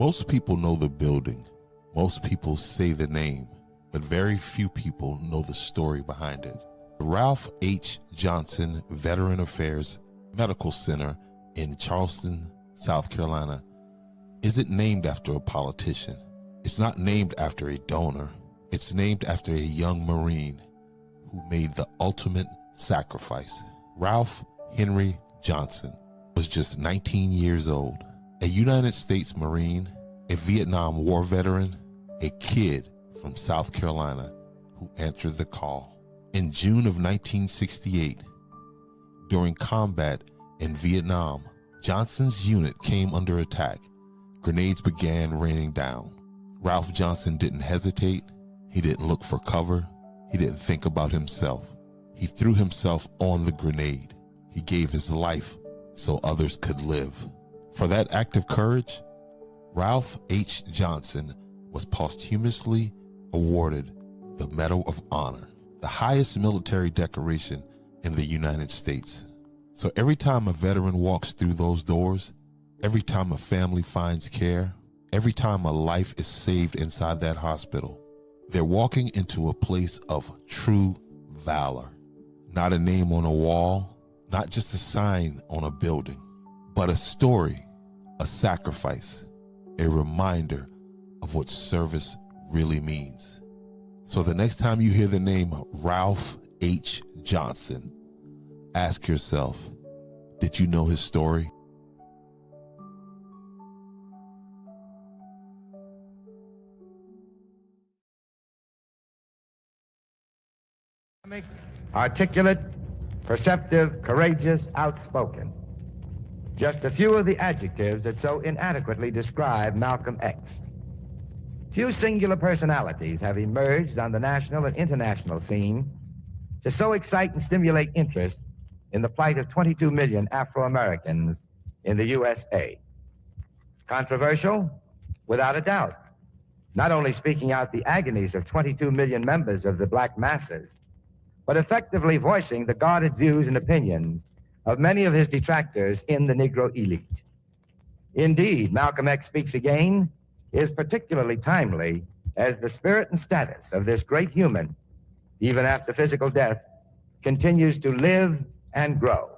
Most people know the building. Most people say the name, but very few people know the story behind it. The Ralph H. Johnson Veteran Affairs Medical Center in Charleston, South Carolina, isn't named after a politician. It's not named after a donor. It's named after a young Marine who made the ultimate sacrifice. Ralph Henry Johnson was just 19 years old, a United States Marine, a Vietnam War veteran, a kid from South Carolina who answered the call. In June of 1968, during combat in Vietnam, Johnson's unit came under attack. Grenades began raining down. Ralph Johnson didn't hesitate. He didn't look for cover. He didn't think about himself. He threw himself on the grenade. He gave his life so others could live. For that act of courage, Ralph H. Johnson was posthumously awarded the Medal of Honor, the highest military decoration in the United States. So every time a veteran walks through those doors, every time a family finds care, every time a life is saved inside that hospital, they're walking into a place of true valor. Not a name on a wall, not just a sign on a building, but a story, a sacrifice, a reminder of what service really means. So the next time you hear the name Ralph H. Johnson, ask yourself, did you know his story? Articulate, perceptive, courageous, outspoken. Just a few of the adjectives that so inadequately describe Malcolm X. Few singular personalities have emerged on the national and international scene to so excite and stimulate interest in the plight of 22 million Afro-Americans in the USA. Controversial? Without a doubt. Not only speaking out the agonies of 22 million members of the black masses, but effectively voicing the guarded views and opinions of many of his detractors in the Negro elite. Indeed, Malcolm X Speaks Again is particularly timely as the spirit and status of this great human, even after physical death, continues to live and grow.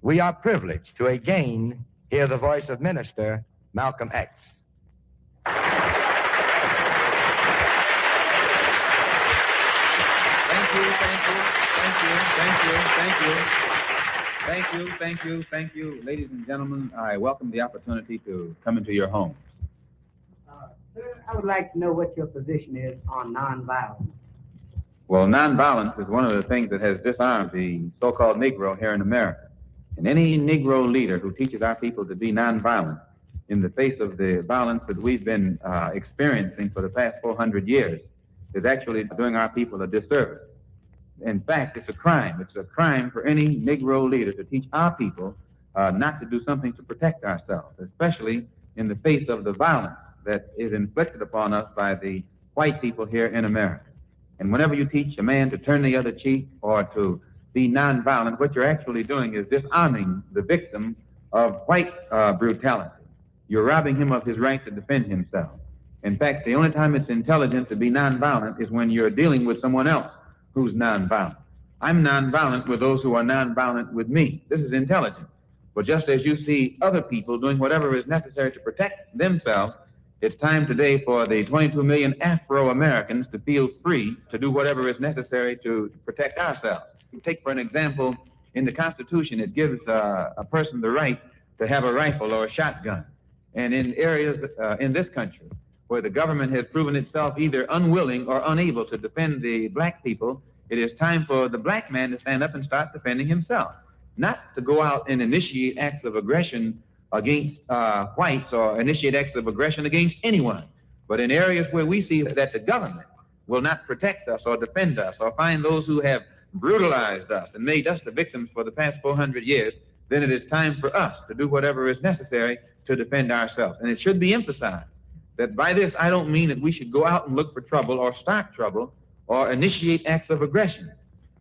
We are privileged to again hear the voice of Minister Malcolm X. Thank you. Ladies and gentlemen, I welcome the opportunity to come into your home. Sir, I would like to know what your position is on nonviolence. Well, nonviolence is one of the things that has disarmed the so-called Negro here in America. And any Negro leader who teaches our people to be nonviolent in the face of the violence that we've been experiencing for the past 400 years is actually doing our people a disservice. In fact, it's a crime. It's a crime for any Negro leader to teach our people not to do something to protect ourselves, especially in the face of the violence that is inflicted upon us by the white people here in America. And whenever you teach a man to turn the other cheek or to be nonviolent, what you're actually doing is disarming the victim of white brutality. You're robbing him of his right to defend himself. In fact, the only time it's intelligent to be nonviolent is when you're dealing with someone else who's nonviolent. I'm nonviolent with those who are nonviolent with me. This is intelligent. But just as you see other people doing whatever is necessary to protect themselves, it's time today for the 22 million Afro-Americans to feel free to do whatever is necessary to protect ourselves. Take, for an example, in the Constitution, it gives a person the right to have a rifle or a shotgun. And in areas in this country where the government has proven itself either unwilling or unable to defend the black people, it is time for the black man to stand up and start defending himself, not to go out and initiate acts of aggression against whites or initiate acts of aggression against anyone. But in areas where we see that the government will not protect us or defend us or find those who have brutalized us and made us the victims for the past 400 years, then it is time for us to do whatever is necessary to defend ourselves. And it should be emphasized that by this, I don't mean that we should go out and look for trouble or start trouble or initiate acts of aggression.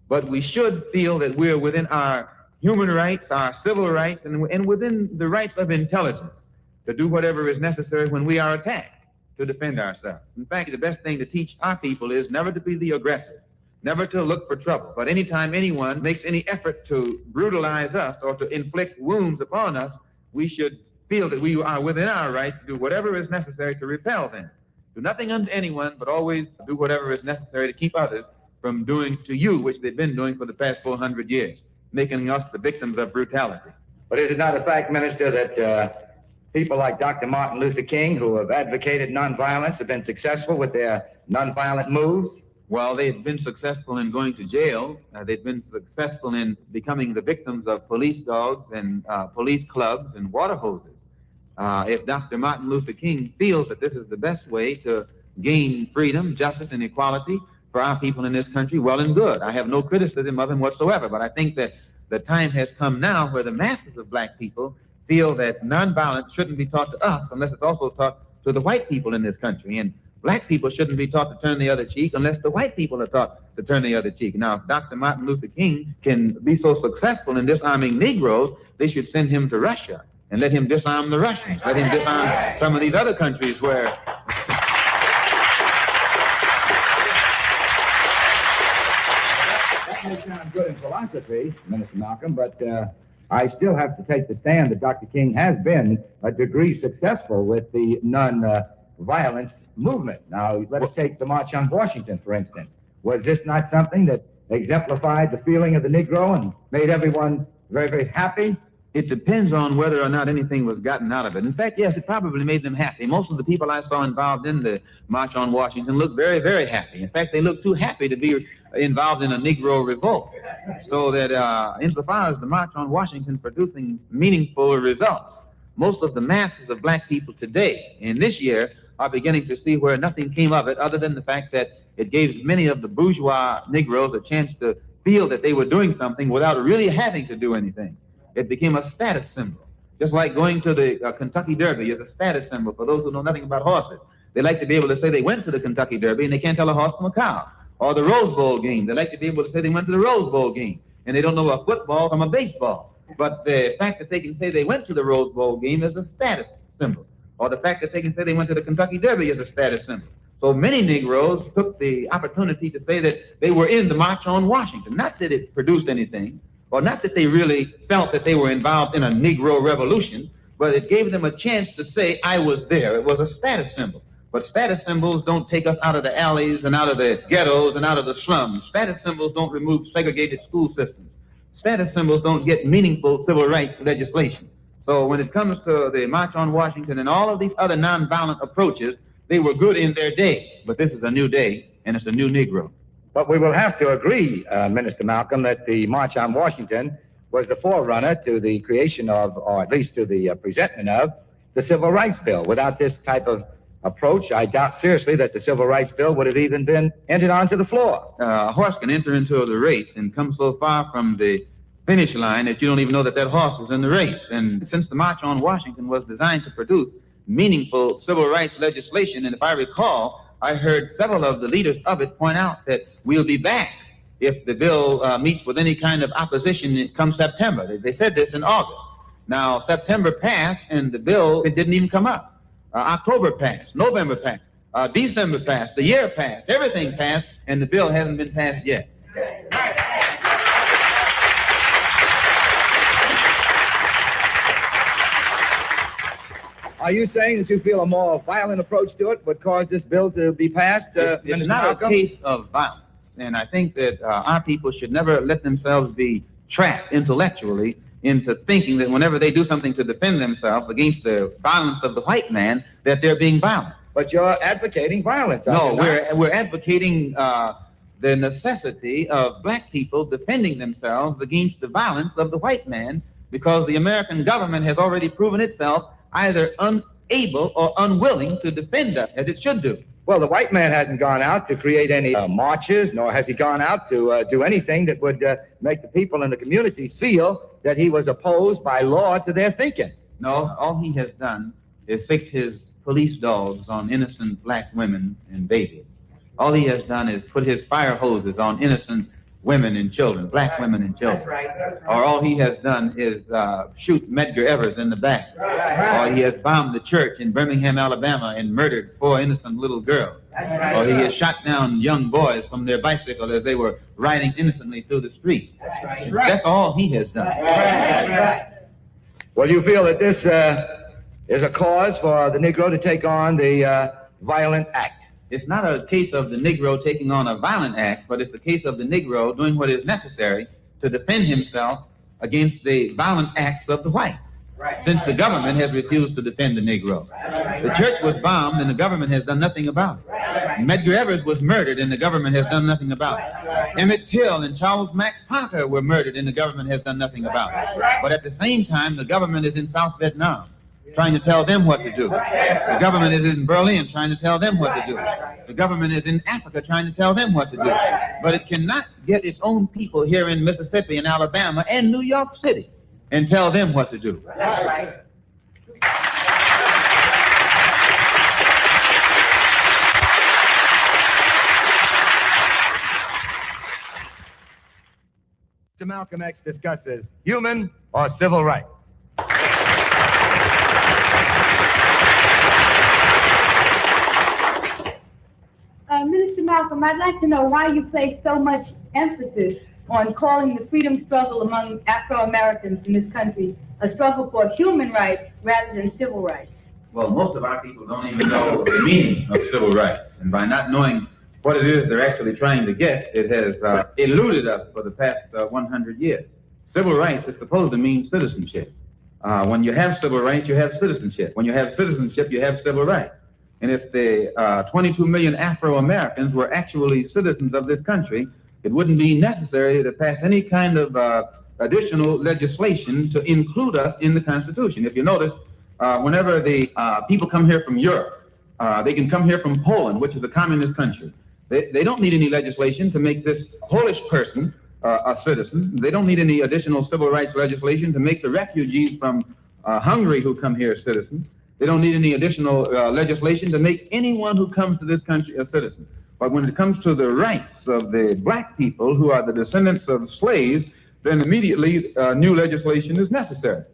But we should feel that we're within our human rights, our civil rights, and within the rights of intelligence to do whatever is necessary when we are attacked to defend ourselves. In fact, the best thing to teach our people is never to be the aggressor, never to look for trouble. But anytime anyone makes any effort to brutalize us or to inflict wounds upon us, we should feel that we are within our rights to do whatever is necessary to repel them. Do nothing unto anyone, but always do whatever is necessary to keep others from doing to you, which they've been doing for the past 400 years, making us the victims of brutality. But is it not a fact, Minister, that people like Dr. Martin Luther King, who have advocated nonviolence, have been successful with their nonviolent moves? Well, they've been successful in going to jail. They've been successful in becoming the victims of police dogs and police clubs and water hoses. If Dr. Martin Luther King feels that this is the best way to gain freedom, justice, and equality for our people in this country, well and good. I have no criticism of him whatsoever, but I think that the time has come now where the masses of black people feel that nonviolence shouldn't be taught to us unless it's also taught to the white people in this country. And black people shouldn't be taught to turn the other cheek unless the white people are taught to turn the other cheek. Now, if Dr. Martin Luther King can be so successful in disarming Negroes, they should send him to Russia and let him disarm the Russians. Let him disarm some of these other countries where... That may sound good in philosophy, Minister Malcom, but I still have to take the stand that Dr. King has been a degree successful with the non-violence movement. Now, let's take the March on Washington, for instance. Was this not something that exemplified the feeling of the Negro and made everyone very, very happy? It depends on whether or not anything was gotten out of it. In fact, yes, it probably made them happy. Most of the people I saw involved in the March on Washington looked very, very happy. In fact, they looked too happy to be involved in a Negro revolt. So that insofar as the March on Washington producing meaningful results, most of the masses of black people today, in this year, are beginning to see where nothing came of it other than the fact that it gave many of the bourgeois Negroes a chance to feel that they were doing something without really having to do anything. It became a status symbol. Just like going to the Kentucky Derby is a status symbol for those who know nothing about horses. They like to be able to say they went to the Kentucky Derby and they can't tell a horse from a cow. Or the Rose Bowl game. They like to be able to say they went to the Rose Bowl game and they don't know a football from a baseball. But the fact that they can say they went to the Rose Bowl game is a status symbol. Or the fact that they can say they went to the Kentucky Derby is a status symbol. So many Negroes took the opportunity to say that they were in the March on Washington. Not that it produced anything, or not that they really felt that they were involved in a Negro revolution, but it gave them a chance to say, I was there. It was a status symbol. But status symbols don't take us out of the alleys and out of the ghettos and out of the slums. Status symbols don't remove segregated school systems. Status symbols don't get meaningful civil rights legislation. So when it comes to the March on Washington and all of these other nonviolent approaches, they were good in their day. But this is a new day, and it's a new Negro. But we will have to agree, Minister Malcom, that the March on Washington was the forerunner to the creation of, or at least to the presentment of, the Civil Rights Bill. Without this type of approach, I doubt seriously that the Civil Rights Bill would have even been entered onto the floor. A horse can enter into the race and come so far from the finish line that you don't even know that that horse was in the race. And since the March on Washington was designed to produce meaningful civil rights legislation, and if I recall, I heard several of the leaders of it point out that we'll be back if the bill meets with any kind of opposition come September. They said this in August. Now, September passed, and the bill, it didn't even come up. October passed, November passed, December passed, the year passed, everything passed, and the bill hasn't been passed yet. Are you saying that you feel a more violent approach to it would cause this bill to be passed? It's not a case of violence, and I think that our people should never let themselves be trapped intellectually into thinking that whenever they do something to defend themselves against the violence of the white man, that they're being violent. But you're advocating violence. No, we're advocating the necessity of black people defending themselves against the violence of the white man, because the American government has already proven itself either unable or unwilling to defend us as it should do. Well, the white man hasn't gone out to create any marches, nor has he gone out to do anything that would make the people in the communities feel that he was opposed by law to their thinking. No, all he has done is sick his police dogs on innocent black women and babies. All he has done is put his fire hoses on innocent women and children, black women and children. That's right. Or all he has done is shoot Medgar Evers in the back. Or he has bombed the church in Birmingham, Alabama, and murdered 4 innocent little girls. Or he has shot down young boys from their bicycle as they were riding innocently through the street. That's all he has done. Well, you feel that this is a cause for the Negro to take on the violent act? It's not a case of the Negro taking on a violent act, but it's a case of the Negro doing what is necessary to defend himself against the violent acts of the whites. Since the government has refused to defend the Negro. The church was bombed and the government has done nothing about it. Medgar Evers was murdered and the government has done nothing about it. Emmett Till and Charles Max Parker were murdered and the government has done nothing about it. But at the same time, the government is in South Vietnam trying to tell them what to do. The government is in Berlin trying to tell them what to do. The government is in Africa trying to tell them what to do. But it cannot get its own people here in Mississippi and Alabama and New York City and tell them what to do. That's right. Mr. Malcolm X discusses human or civil rights. Minister Malcolm, I'd like to know why you place so much emphasis on calling the freedom struggle among Afro-Americans in this country a struggle for human rights rather than civil rights. Well, most of our people don't even know the meaning of civil rights. And by not knowing what it is they're actually trying to get, it has eluded us for the past 100 years. Civil rights is supposed to mean citizenship. When you have civil rights, you have citizenship. When you have citizenship, you have civil rights. And if the 22 million Afro-Americans were actually citizens of this country, it wouldn't be necessary to pass any kind of additional legislation to include us in the Constitution. If you notice, whenever the people come here from Europe, they can come here from Poland, which is a communist country. They don't need any legislation to make this Polish person a citizen. They don't need any additional civil rights legislation to make the refugees from Hungary who come here citizens. They don't need any additional legislation to make anyone who comes to this country a citizen. But when it comes to the rights of the black people who are the descendants of slaves, then immediately new legislation is necessary.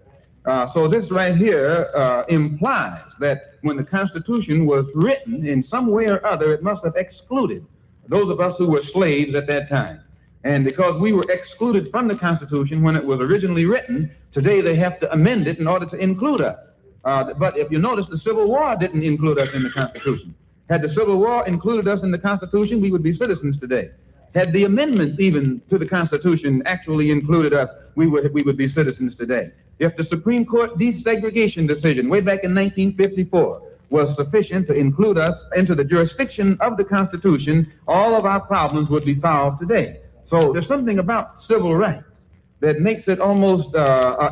So this right here implies that when the Constitution was written, in some way or other, it must have excluded those of us who were slaves at that time. And because we were excluded from the Constitution when it was originally written, today they have to amend it in order to include us. But if you notice, the Civil War didn't include us in the Constitution. Had the Civil War included us in the Constitution, we would be citizens today. Had the amendments even to the Constitution actually included us, we would be citizens today. If the Supreme Court desegregation decision way back in 1954 was sufficient to include us into the jurisdiction of the Constitution, all of our problems would be solved today. So there's something about civil rights that makes it almost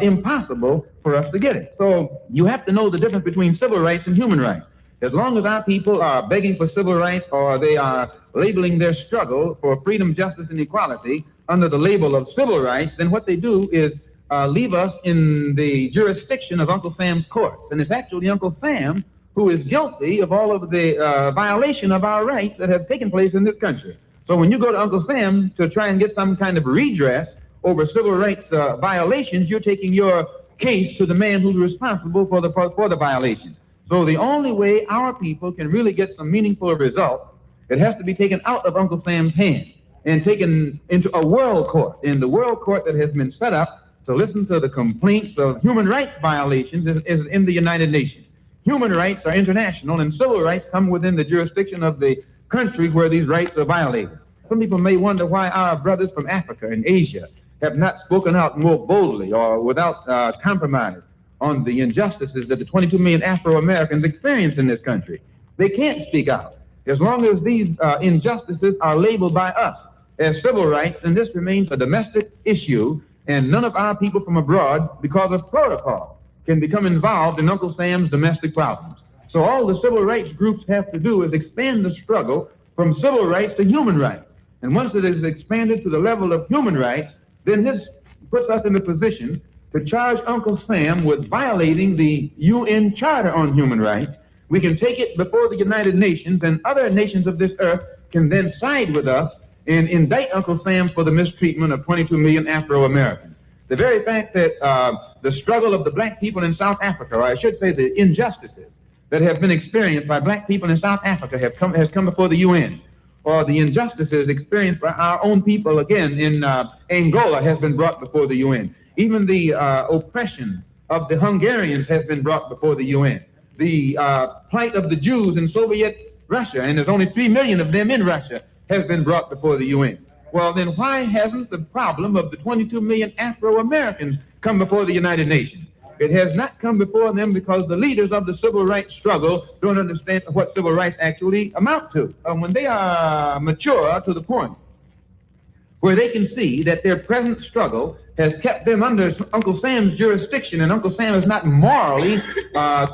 impossible for us to get it. So you have to know the difference between civil rights and human rights. As long as our people are begging for civil rights or they are labeling their struggle for freedom, justice, and equality under the label of civil rights, then what they do is leave us in the jurisdiction of Uncle Sam's courts. And it's actually Uncle Sam who is guilty of all of the violation of our rights that have taken place in this country. So when you go to Uncle Sam to try and get some kind of redress over civil rights violations, you're taking your case to the man who's responsible for the violation. So the only way our people can really get some meaningful results, it has to be taken out of Uncle Sam's hand and taken into a world court. And the world court that has been set up to listen to the complaints of human rights violations is in the United Nations. Human rights are international, and civil rights come within the jurisdiction of the country where these rights are violated. Some people may wonder why our brothers from Africa and Asia have not spoken out more boldly or without compromise on the injustices that the 22 million Afro-Americans experience in this country. They can't speak out. As long as these injustices are labeled by us as civil rights, then this remains a domestic issue, and none of our people from abroad, because of protocol, can become involved in Uncle Sam's domestic problems. So all the civil rights groups have to do is expand the struggle from civil rights to human rights. And once it is expanded to the level of human rights, then this puts us in a position to charge Uncle Sam with violating the UN Charter on Human Rights. We can take it before the United Nations, and other nations of this earth can then side with us and indict Uncle Sam for the mistreatment of 22 million Afro-Americans. The very fact that the struggle of the black people in South Africa, or I should say the injustices that have been experienced by black people in South Africa has come before the UN, or the injustices experienced by our own people, again, in Angola has been brought before the UN. Even the oppression of the Hungarians has been brought before the UN. The plight of the Jews in Soviet Russia, and there's only 3 million of them in Russia, has been brought before the UN. Well, then why hasn't the problem of the 22 million Afro-Americans come before the United Nations? It has not come before them because the leaders of the civil rights struggle don't understand what civil rights actually amount to. When they are mature to the point where they can see that their present struggle has kept them under Uncle Sam's jurisdiction, and Uncle Sam is not morally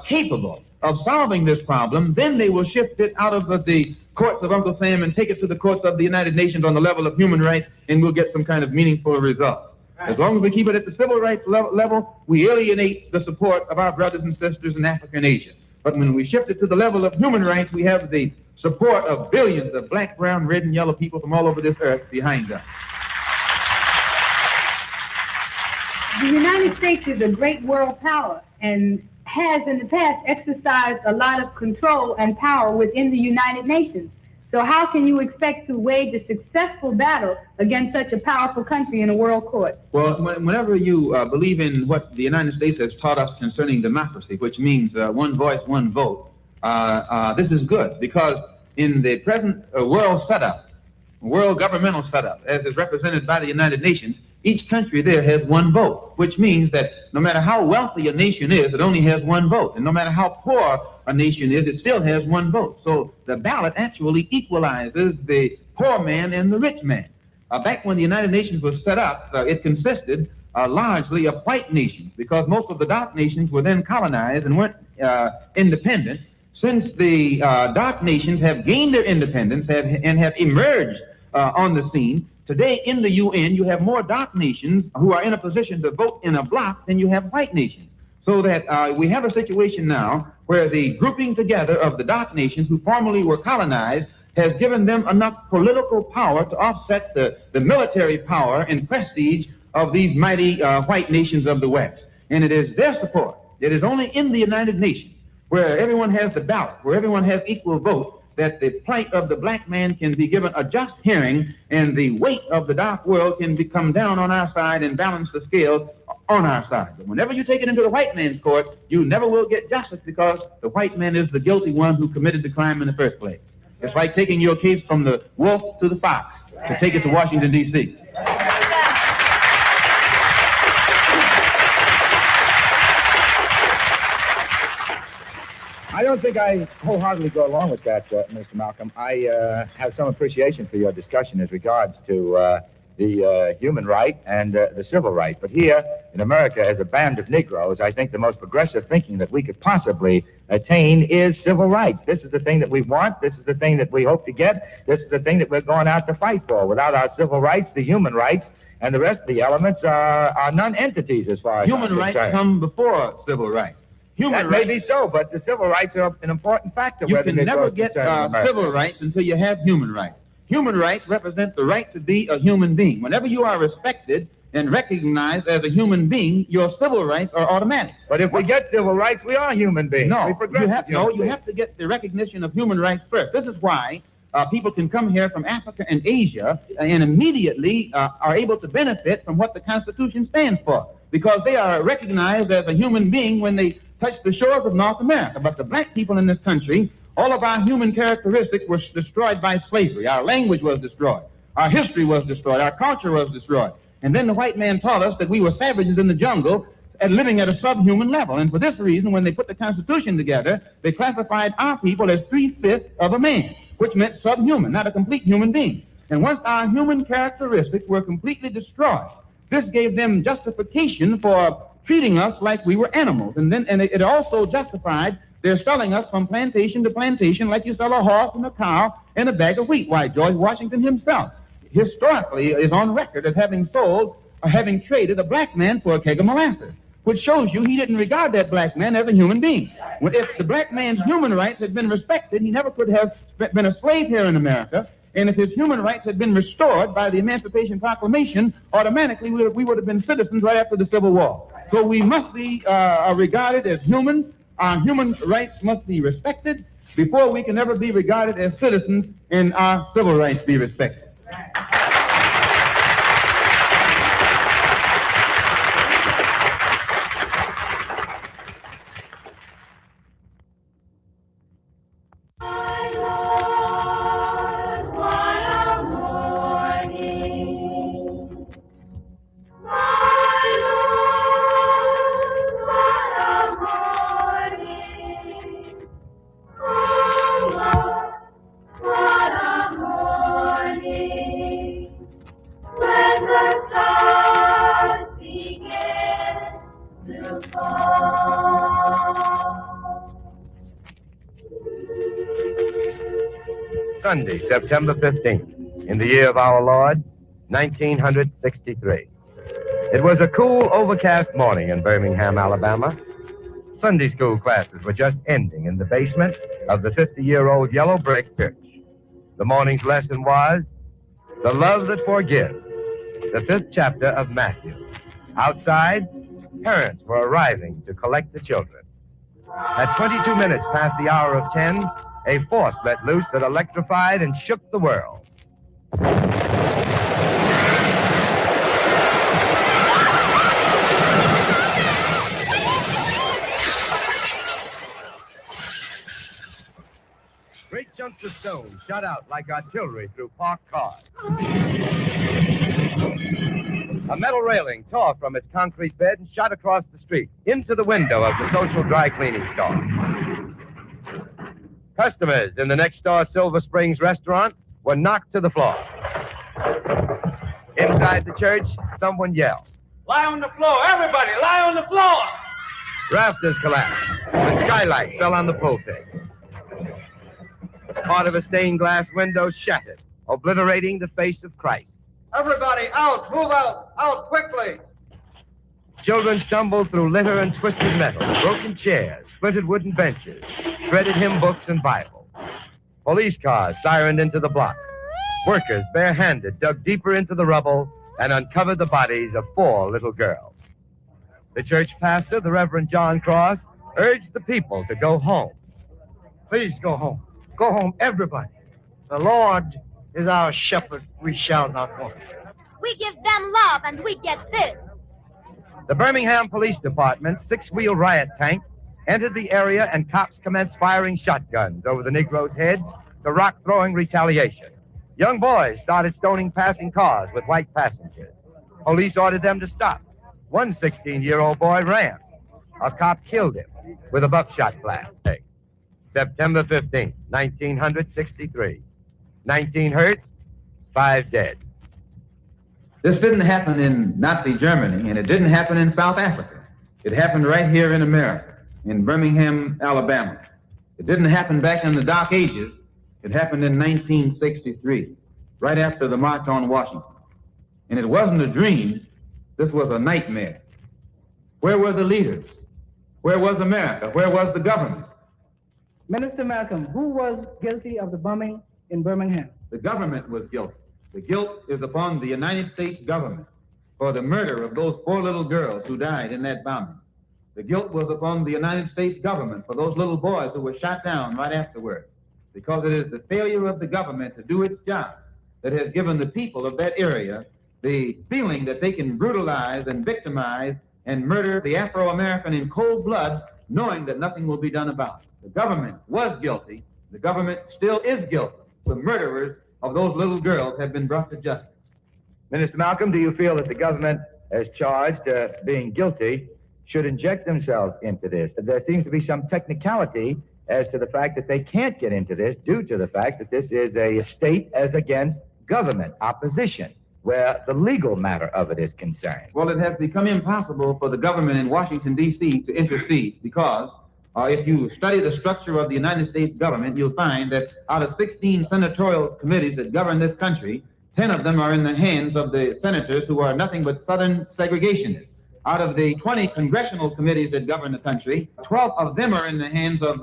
capable of solving this problem, then they will shift it out of the courts of Uncle Sam and take it to the courts of the United Nations on the level of human rights, and we'll get some kind of meaningful results. As long as we keep it at the civil rights level, we alienate the support of our brothers and sisters in Africa and Asia. But when we shift it to the level of human rights, we have the support of billions of black, brown, red, and yellow people from all over this earth behind us. The United States is a great world power and has in the past exercised a lot of control and power within the United Nations. So how can you expect to wage a successful battle against such a powerful country in a world court? Well, whenever you believe in what the United States has taught us concerning democracy, which means one voice, one vote, this is good, because in the present world setup, world governmental setup, as is represented by the United Nations, each country there has one vote, which means that no matter how wealthy a nation is, it only has one vote. And no matter how poor a nation is, it still has one vote. So the ballot actually equalizes the poor man and the rich man. Back when the United Nations was set up, it consisted largely of white nations, because most of the dark nations were then colonized and weren't independent. Since the dark nations have gained their independence and have emerged on the scene, today in the UN, you have more dark nations who are in a position to vote in a bloc than you have white nations. So that we have a situation now where the grouping together of the dark nations who formerly were colonized has given them enough political power to offset the military power and prestige of these mighty white nations of the West. And it is their support. It is only in the United Nations, where everyone has the ballot, where everyone has equal vote, that the plight of the black man can be given a just hearing, and the weight of the dark world can come down on our side and balance the scales on our side. But whenever you take it into the white man's court, you never will get justice, because the white man is the guilty one who committed the crime in the first place. It's like taking your case from the wolf to the fox to take it to Washington, D.C. I don't think I wholeheartedly go along with that, Mr. Malcom. I have some appreciation for your discussion as regards to the human right and the civil right. But here in America, as a band of Negroes, I think the most progressive thinking that we could possibly attain is civil rights. This is the thing that we want. This is the thing that we hope to get. This is the thing that we're going out to fight for. Without our civil rights, the human rights and the rest of the elements are non-entities as far as human rights come before civil rights. That may be so, but the civil rights are an important factor. You can never get civil rights until you have human rights. Human rights represent the right to be a human being. Whenever you are respected and recognized as a human being, your civil rights are automatic. But if we get civil rights, we are human beings. No, you have to get the recognition of human rights first. This is why people can come here from Africa and Asia and immediately are able to benefit from what the Constitution stands for, because they are recognized as a human being when they touch the shores of North America. But the black people in this country, all of our human characteristics were destroyed by slavery. Our language was destroyed. Our history was destroyed. Our culture was destroyed. And then the white man taught us that we were savages in the jungle and living at a subhuman level. And for this reason, when they put the Constitution together, they classified our people as 3/5 of a man, which meant subhuman, not a complete human being. And once our human characteristics were completely destroyed, this gave them justification for treating us like we were animals. And it also justified their selling us from plantation to plantation like you sell a horse and a cow and a bag of wheat. Why, George Washington himself historically is on record as having sold or having traded a black man for a keg of molasses, which shows you he didn't regard that black man as a human being. If the black man's human rights had been respected, he never could have been a slave here in America, And if his human rights had been restored by the Emancipation Proclamation, automatically we would have been citizens right after the Civil War. So we must be regarded as humans. Our human rights must be respected before we can ever be regarded as citizens and our civil rights be respected. Sunday, September 15th, in the year of our Lord, 1963. It was a cool, overcast morning in Birmingham, Alabama. Sunday school classes were just ending in the basement of the 50-year-old yellow brick church. The morning's lesson was The Love That Forgives, the 5th chapter of Matthew. Outside, parents were arriving to collect the children. At 22 minutes past the hour of 10, a force let loose that electrified and shook the world. Great chunks of stone shot out like artillery through parked cars. A metal railing tore from its concrete bed and shot across the street into the window of the social dry cleaning store. Customers in the next-door Silver Springs restaurant were knocked to the floor. Inside the church, someone yelled, "Lie on the floor, everybody, lie on the floor!" Rafters collapsed. The skylight fell on the pulpit. Part of a stained glass window shattered, obliterating the face of Christ. Everybody out, move out quickly! Children stumbled through litter and twisted metal, broken chairs, splintered wooden benches, shredded hymn books and Bibles. Police cars sirened into the block. Workers, barehanded, dug deeper into the rubble and uncovered the bodies of 4 little girls. The church pastor, the Reverend John Cross, urged the people to go home. Please go home. Go home, everybody. The Lord is our shepherd. We shall not want. We give them love and we get this. The Birmingham Police Department's 6-wheel riot tank entered the area and cops commenced firing shotguns over the Negroes' heads to rock-throwing retaliation. Young boys started stoning passing cars with white passengers. Police ordered them to stop. One 16-year-old boy ran. A cop killed him with a buckshot blast. September 15th, 1963. 19 hurt, 5 dead. This didn't happen in Nazi Germany, and it didn't happen in South Africa. It happened right here in America, in Birmingham, Alabama. It didn't happen back in the Dark Ages. It happened in 1963, right after the March on Washington. And it wasn't a dream. This was a nightmare. Where were the leaders? Where was America? Where was the government? Minister Malcom, who was guilty of the bombing in Birmingham? The government was guilty. The guilt is upon the United States government for the murder of those 4 little girls who died in that bombing. The guilt was upon the United States government for those little boys who were shot down right afterward, because it is the failure of the government to do its job that has given the people of that area the feeling that they can brutalize and victimize and murder the Afro-American in cold blood, knowing that nothing will be done about it. The government was guilty. The government still is guilty. The murderers of those little girls have been brought to justice. Minister Malcom, do you feel that the government, as charged, being guilty, should inject themselves into this? There seems to be some technicality as to the fact that they can't get into this due to the fact that this is a state as against government opposition, where the legal matter of it is concerned. Well, it has become impossible for the government in Washington, D.C. to intercede because if you study the structure of the United States government, you'll find that out of 16 senatorial committees that govern this country, 10 of them are in the hands of the senators who are nothing but Southern segregationists. Out of the 20 congressional committees that govern the country, 12 of them are in the hands of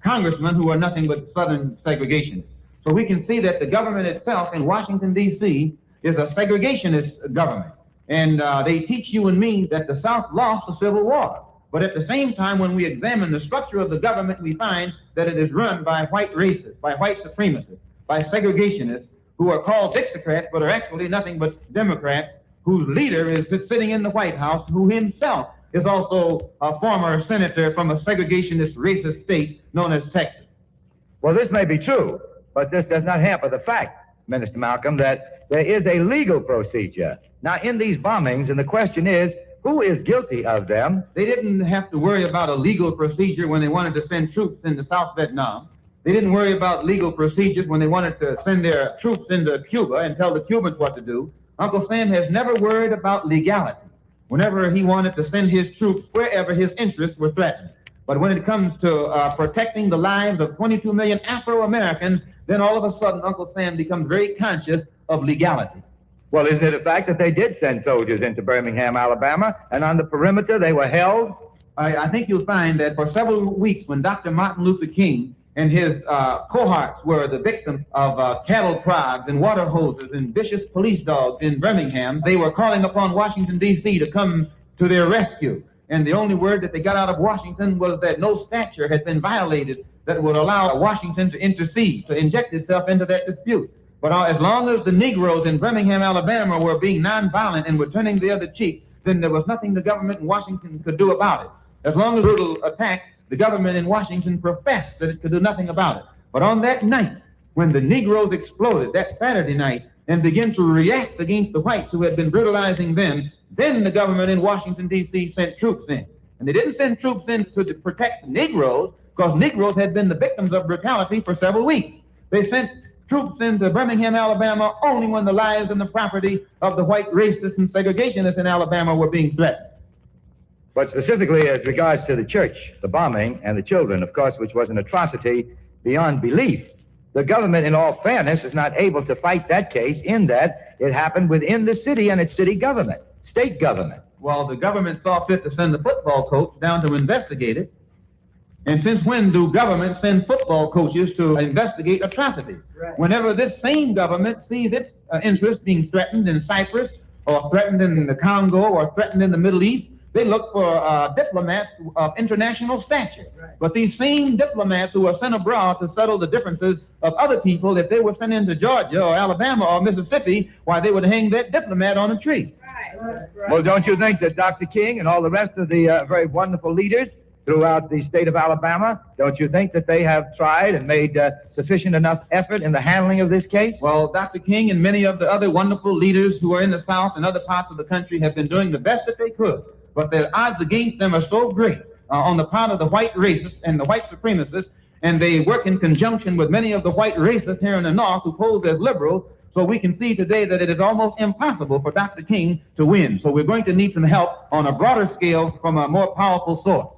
congressmen who are nothing but Southern segregationists. So we can see that the government itself in Washington, D.C. is a segregationist government. And they teach you and me that the South lost the Civil War. But at the same time, when we examine the structure of the government, we find that it is run by white racists, by white supremacists, by segregationists who are called Dixiecrats, but are actually nothing but Democrats, whose leader is sitting in the White House, who himself is also a former senator from a segregationist racist state known as Texas. Well, this may be true, but this does not hamper the fact, Minister Malcom, that there is a legal procedure. Now, in these bombings, and the question is, who is guilty of them? They didn't have to worry about a legal procedure when they wanted to send troops into South Vietnam. They didn't worry about legal procedures when they wanted to send their troops into Cuba and tell the Cubans what to do. Uncle Sam has never worried about legality whenever he wanted to send his troops wherever his interests were threatened. But when it comes to protecting the lives of 22 million Afro-Americans, then all of a sudden Uncle Sam becomes very conscious of legality. Well, isn't it a fact that they did send soldiers into Birmingham, Alabama, and on the perimeter they were held? I think you'll find that for several weeks when Dr. Martin Luther King and his cohorts were the victims of cattle prods and water hoses and vicious police dogs in Birmingham, they were calling upon Washington, D.C. to come to their rescue. And the only word that they got out of Washington was that no statute had been violated that would allow Washington to intercede, to inject itself into that dispute. But as long as the Negroes in Birmingham, Alabama were being nonviolent and were turning the other cheek, then there was nothing the government in Washington could do about it. As long as brutal attack, the government in Washington professed that it could do nothing about it. But on that night, when the Negroes exploded, that Saturday night, and began to react against the whites who had been brutalizing them, then the government in Washington, D.C. sent troops in. And they didn't send troops in to protect the Negroes, because Negroes had been the victims of brutality for several weeks. They sent troops into Birmingham, Alabama, only when the lives and the property of the white racists and segregationists in Alabama were being threatened. But specifically as regards to the church, the bombing, and the children, of course, which was an atrocity beyond belief, the government, in all fairness, is not able to fight that case in that it happened within the city and its city government, state government. Well, the government saw fit to send the football coach down to investigate it. And since when do governments send football coaches to investigate atrocities? Right. Whenever this same government sees its interest being threatened in Cyprus or threatened in the Congo or threatened in the Middle East, they look for diplomats of international stature. Right. But these same diplomats who are sent abroad to settle the differences of other people, if they were sent into Georgia or Alabama or Mississippi, why, they would hang that diplomat on a tree. Right. Well, don't you think that Dr. King and all the rest of the very wonderful leaders throughout the state of Alabama, don't you think that they have tried and made sufficient enough effort in the handling of this case? Well, Dr. King and many of the other wonderful leaders who are in the South and other parts of the country have been doing the best that they could. But the odds against them are so great on the part of the white racists and the white supremacists, and they work in conjunction with many of the white racists here in the North who pose as liberals. So we can see today that it is almost impossible for Dr. King to win. So we're going to need some help on a broader scale from a more powerful source.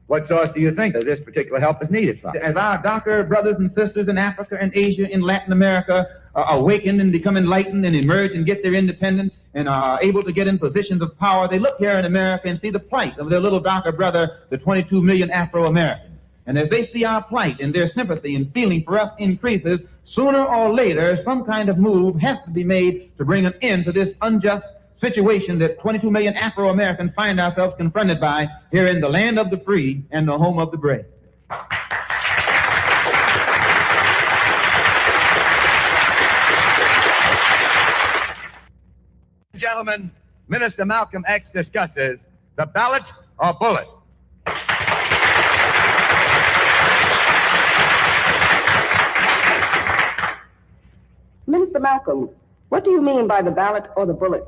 What source do you think that this particular help is needed from? As our darker brothers and sisters in Africa and Asia, in Latin America, awaken and become enlightened and emerge and get their independence and are able to get in positions of power, they look here in America and see the plight of their little darker brother, the 22 million Afro-Americans. And as they see our plight and their sympathy and feeling for us increases, sooner or later, some kind of move has to be made to bring an end to this unjust situation that 22 million Afro-Americans find ourselves confronted by here in the land of the free and the home of the brave. Gentlemen, Minister Malcom X discusses the ballot or bullet. Minister Malcom, what do you mean by the ballot or the bullet?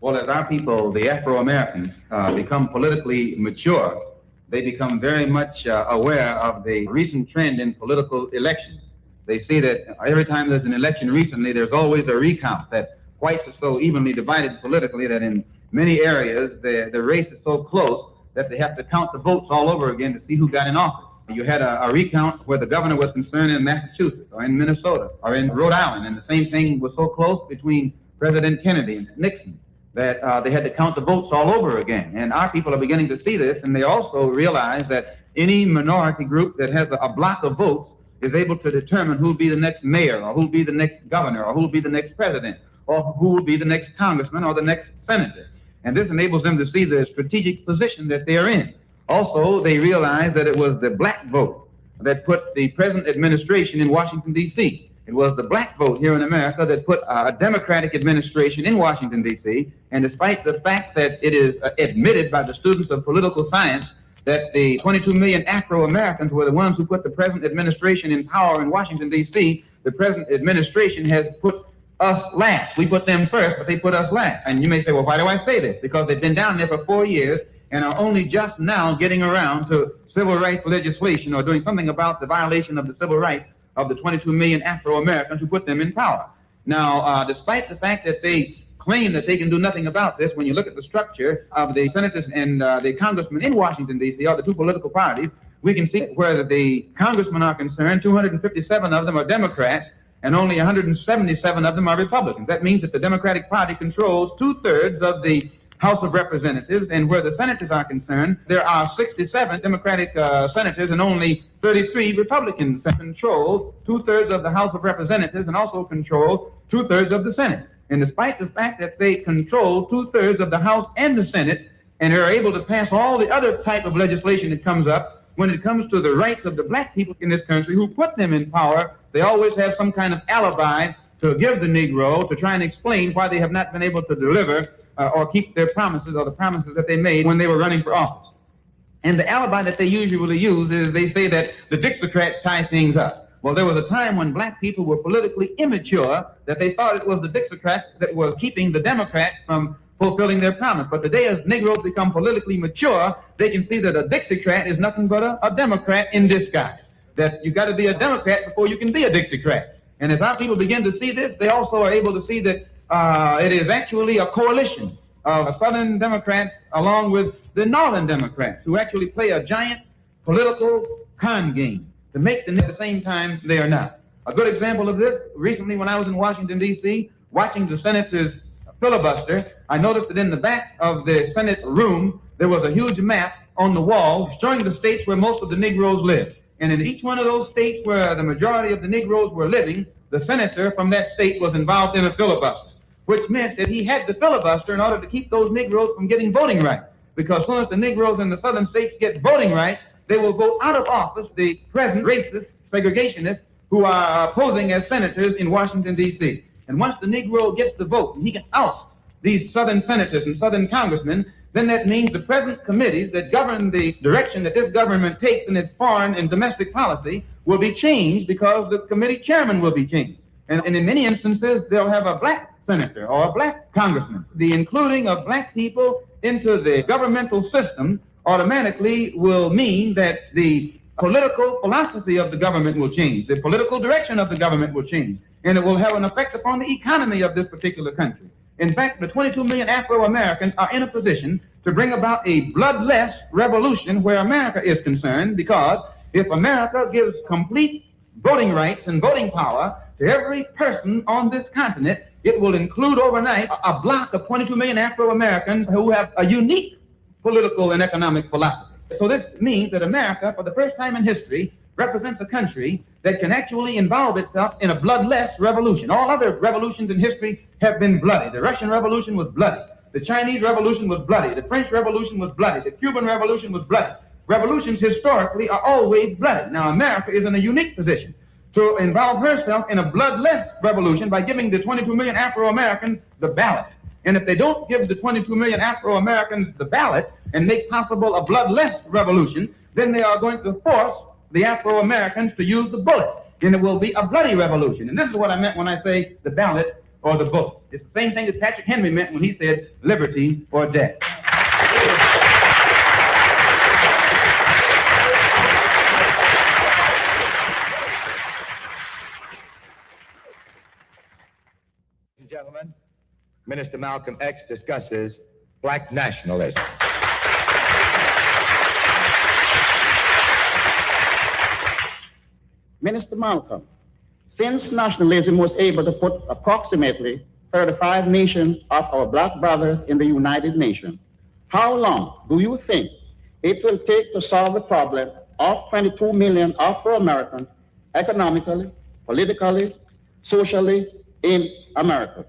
Well, as our people, the Afro-Americans, become politically mature, they become very much aware of the recent trend in political elections. They see that every time there's an election recently, there's always a recount, that whites are so evenly divided politically that in many areas the race is so close that they have to count the votes all over again to see who got in office. You had a recount where the governor was concerned in Massachusetts or in Minnesota or in Rhode Island, and the same thing was so close between President Kennedy and Nixon that they had to count the votes all over again. And our people are beginning to see this, and they also realize that any minority group that has a block of votes is able to determine who will be the next mayor, or who will be the next governor, or who will be the next president, or who will be the next congressman or the next senator. And this enables them to see the strategic position that they are in. Also, they realize that it was the black vote that put the present administration in Washington, D.C. It was the black vote here in America that put a Democratic administration in Washington, D.C. And despite the fact that it is admitted by the students of political science that the 22 million Afro-Americans were the ones who put the present administration in power in Washington, D.C., the present administration has put us last. We put them first, but they put us last. And you may say, well, why do I say this? Because they've been down there for 4 years and are only just now getting around to civil rights legislation or doing something about the violation of the civil rights of the 22 million Afro-Americans who put them in power. Now, despite the fact that they claim that they can do nothing about this, when you look at the structure of the senators and the congressmen in Washington, D.C., or the two political parties, we can see where the congressmen are concerned, 257 of them are Democrats, and only 177 of them are Republicans. That means that the Democratic Party controls 2/3 of the House of Representatives, and where the senators are concerned, there are 67 Democratic senators and only 33 Republicans. That controls 2/3 of the House of Representatives and also controls 2/3 of the Senate. And despite the fact that they control 2/3 of the House and the Senate and are able to pass all the other type of legislation that comes up, when it comes to the rights of the black people in this country who put them in power, they always have some kind of alibi to give the Negro to try and explain why they have not been able to deliver or keep their promises or the promises that they made when they were running for office. And the alibi that they usually use is they say that the Dixiecrats tie things up. Well, there was a time when black people were politically immature that they thought it was the Dixiecrats that was keeping the Democrats from fulfilling their promise. But today, as Negroes become politically mature, they can see that a Dixiecrat is nothing but a Democrat in disguise. That you got to be a Democrat before you can be a Dixiecrat. And as our people begin to see this, they also are able to see that it is actually a coalition of Southern Democrats along with the Northern Democrats who actually play a giant political con game to make them at the same time they are not. A good example of this, recently when I was in Washington, D.C., watching the senators filibuster, I noticed that in the back of the Senate room, there was a huge map on the wall showing the states where most of the Negroes live. And in each one of those states where the majority of the Negroes were living, the senator from that state was involved in a filibuster, which meant that he had to filibuster in order to keep those Negroes from getting voting rights. Because as soon as the Negroes in the southern states get voting rights, they will vote out of office the present racist segregationists who are posing as senators in Washington, D.C. And once the Negro gets the vote and he can oust these southern senators and southern congressmen, then that means the present committees that govern the direction that this government takes in its foreign and domestic policy will be changed because the committee chairman will be changed. And in many instances, they'll have a black senator or a black congressman. The including of black people into the governmental system automatically will mean that the political philosophy of the government will change. The political direction of the government will change. And it will have an effect upon the economy of this particular country. In fact, the 22 million Afro-Americans are in a position to bring about a bloodless revolution where America is concerned, because if America gives complete voting rights and voting power to every person on this continent, it will include overnight a block of 22 million Afro-Americans who have a unique political and economic philosophy. So this means that America, for the first time in history, represents a country that can actually involve itself in a bloodless revolution. All other revolutions in history have been bloody. The Russian Revolution was bloody. The Chinese Revolution was bloody. The French Revolution was bloody. The Cuban Revolution was bloody. Revolutions historically are always bloody. Now, America is in a unique position to involve herself in a bloodless revolution by giving the 22 million Afro-Americans the ballot. And if they don't give the 22 million Afro-Americans the ballot and make possible a bloodless revolution, then they are going to force the Afro-Americans to use the bullet. And it will be a bloody revolution. And this is what I meant when I say the ballot or the bullet. It's the same thing that Patrick Henry meant when he said liberty or death. Ladies and gentlemen, Minister Malcolm X discusses black nationalism. Minister Malcolm, since nationalism was able to put approximately 35 nations of our black brothers in the United Nations, how long do you think it will take to solve the problem of 22 million Afro-Americans economically, politically, socially in America?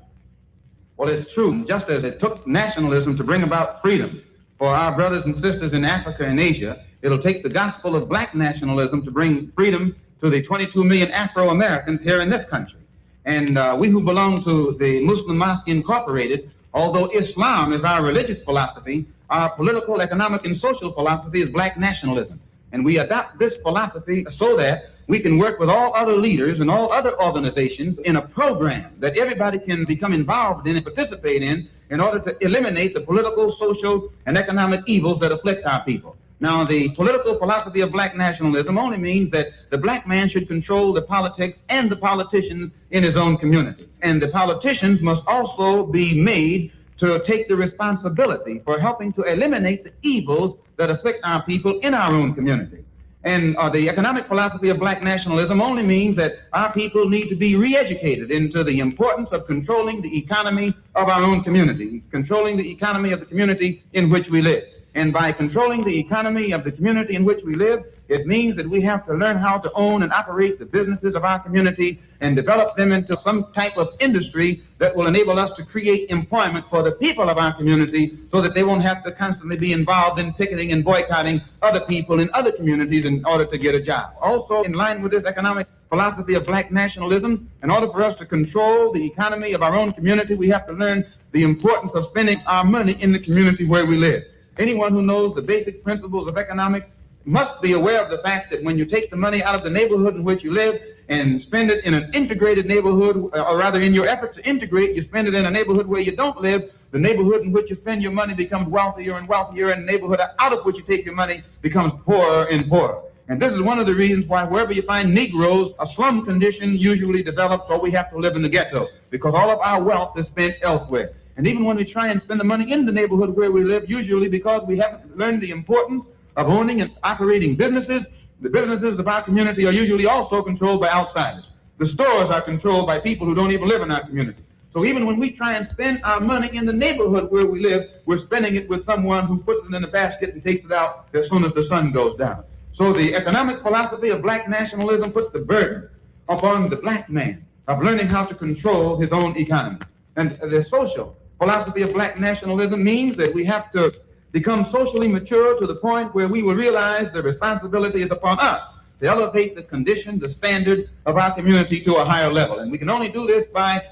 Well, it's true. Just as it took nationalism to bring about freedom for our brothers and sisters in Africa and Asia, it'll take the gospel of black nationalism to bring freedom to the 22 million Afro-Americans here in this country. And we who belong to the Muslim Mosque Incorporated, although Islam is our religious philosophy, our political, economic, and social philosophy is black nationalism. And we adopt this philosophy so that we can work with all other leaders and all other organizations in a program that everybody can become involved in and participate in order to eliminate the political, social, and economic evils that afflict our people. Now, the political philosophy of black nationalism only means that the black man should control the politics and the politicians in his own community. And the politicians must also be made to take the responsibility for helping to eliminate the evils that afflict our people in our own community. And the economic philosophy of black nationalism only means that our people need to be re-educated into the importance of controlling the economy of our own community, controlling the economy of the community in which we live. And by controlling the economy of the community in which we live, it means that we have to learn how to own and operate the businesses of our community and develop them into some type of industry that will enable us to create employment for the people of our community so that they won't have to constantly be involved in picketing and boycotting other people in other communities in order to get a job. Also, in line with this economic philosophy of black nationalism, in order for us to control the economy of our own community, we have to learn the importance of spending our money in the community where we live. Anyone who knows the basic principles of economics must be aware of the fact that when you take the money out of the neighborhood in which you live and spend it in an integrated neighborhood, or rather in your effort to integrate, you spend it in a neighborhood where you don't live, the neighborhood in which you spend your money becomes wealthier and wealthier, and the neighborhood out of which you take your money becomes poorer and poorer. And this is one of the reasons why wherever you find Negroes, a slum condition usually develops, or we have to live in the ghetto, because all of our wealth is spent elsewhere. And even when we try and spend the money in the neighborhood where we live, usually because we haven't learned the importance of owning and operating businesses, the businesses of our community are usually also controlled by outsiders. The stores are controlled by people who don't even live in our community. So even when we try and spend our money in the neighborhood where we live, we're spending it with someone who puts it in a basket and takes it out as soon as the sun goes down. So the economic philosophy of black nationalism puts the burden upon the black man of learning how to control his own economy. And the social philosophy of black nationalism means that we have to become socially mature to the point where we will realize the responsibility is upon us to elevate the condition, the standard of our community to a higher level. And we can only do this by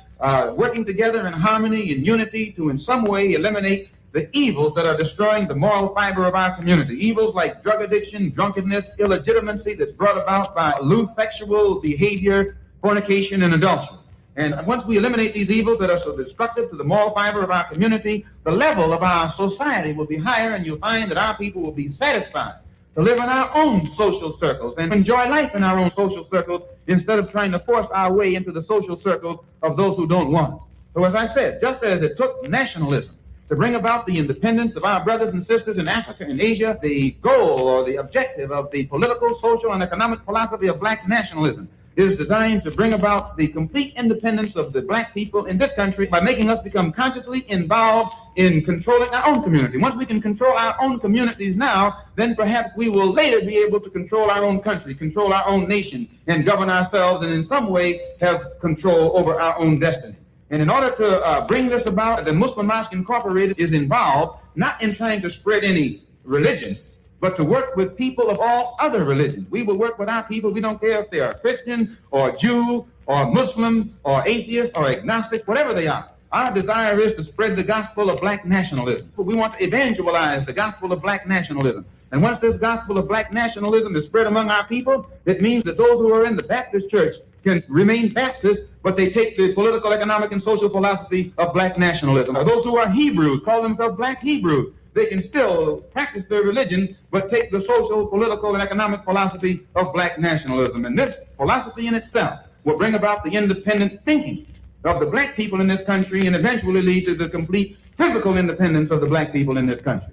working together in harmony and unity to in some way eliminate the evils that are destroying the moral fiber of our community. Evils like drug addiction, drunkenness, illegitimacy that's brought about by loose sexual behavior, fornication, and adultery. And once we eliminate these evils that are so destructive to the moral fiber of our community, the level of our society will be higher, and you'll find that our people will be satisfied to live in our own social circles and enjoy life in our own social circles instead of trying to force our way into the social circles of those who don't want it. So as I said, just as it took nationalism to bring about the independence of our brothers and sisters in Africa and Asia, the goal or the objective of the political, social, and economic philosophy of black nationalism is designed to bring about the complete independence of the black people in this country by making us become consciously involved in controlling our own community. Once we can control our own communities now, then perhaps we will later be able to control our own country, control our own nation, and govern ourselves, and in some way have control over our own destiny. And in order to bring this about, the Muslim Mosque Incorporated is involved not in trying to spread any religion, but to work with people of all other religions. We will work with our people. We don't care if they are Christian or Jew or Muslim or atheist or agnostic, whatever they are. Our desire is to spread the gospel of black nationalism. We want to evangelize the gospel of black nationalism. And once this gospel of black nationalism is spread among our people, it means that those who are in the Baptist church can remain Baptist, but they take the political, economic, and social philosophy of black nationalism. Or those who are Hebrews, call themselves black Hebrews, they can still practice their religion, but take the social, political, and economic philosophy of black nationalism. And this philosophy in itself will bring about the independent thinking of the black people in this country and eventually lead to the complete physical independence of the black people in this country.